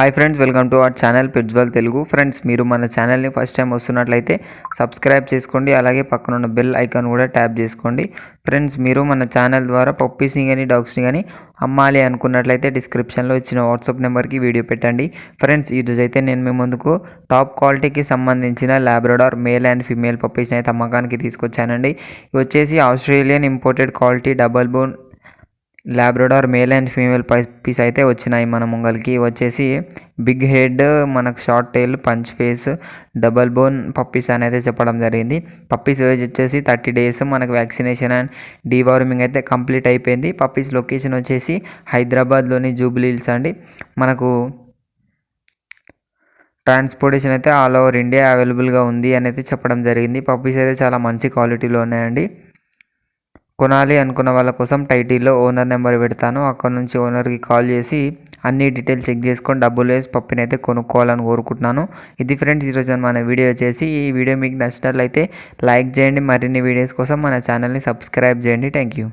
Hi friends, welcome to our channel పిట్జ్వల్ Telugu. Friends, మీరు మన ఛానల్ని ఫస్ట్ టైం వస్తున్నట్లయితే సబ్స్క్రైబ్ చేసుకోండి, అలాగే పక్కన ఉన్న బెల్ ఐకాన్ కూడా ట్యాప్ చేసుకోండి. ఫ్రెండ్స్, మీరు మన ఛానల్ ద్వారా పప్పీస్ని కానీ డాగ్స్ని కానీ అమ్మాలి అనుకున్నట్లయితే డిస్క్రిప్షన్లో ఇచ్చిన వాట్సాప్ నెంబర్కి వీడియో పెట్టండి. ఫ్రెండ్స్, ఈరోజు అయితే నేను మీ ముందుకు టాప్ క్వాలిటీకి సంబంధించిన లాబ్రడార్ మేల్ అండ్ ఫీమేల్ పప్పీస్ని అయితే అమ్మకానికి తీసుకొచ్చానండి. ఇవి వచ్చేసి Australian imported quality double bone Labrador male and female puppies అయితే వచ్చినాయి మన ముంగల్కి. వచ్చేసి బిగ్ హెడ్, మనకు short tile, punch face, double bone puppies అనేది చెప్పడం జరిగింది. పప్పీస్ ఏజ్ వచ్చేసి 30 days. మనకు వ్యాక్సినేషన్ అండ్ డీవార్మింగ్ అయితే కంప్లీట్ అయిపోయింది. పప్పీస్ లొకేషన్ వచ్చేసి హైదరాబాద్లోని జూబ్లీ హిల్స్ అండి. మనకు ట్రాన్స్పోర్టేషన్ అయితే ఆల్ ఓవర్ ఇండియా అవైలబుల్గా ఉంది అనేది చెప్పడం జరిగింది. పప్పీస్ అయితే చాలా మంచి క్వాలిటీలో ఉన్నాయండి. కొనాలి అనుకున్న వాళ్ళ కోసం టైటిల్లో ఓనర్ నెంబర్ పెడతాను. అక్కడ నుంచి ఓనర్కి కాల్ చేసి అన్ని డీటెయిల్స్ చెక్ చేసుకొని డబ్బులు వేసి పప్పిని అయితే కొనుక్కోవాలని కోరుకుంటున్నాను. ఇది ఫ్రెండ్స్, ఈరోజు మన వీడియో వచ్చేసి. ఈ వీడియో మీకు నచ్చినట్లయితే లైక్ చేయండి. మరిన్ని వీడియోస్ కోసం మన ఛానల్ని సబ్స్క్రైబ్ చేయండి. Thank you.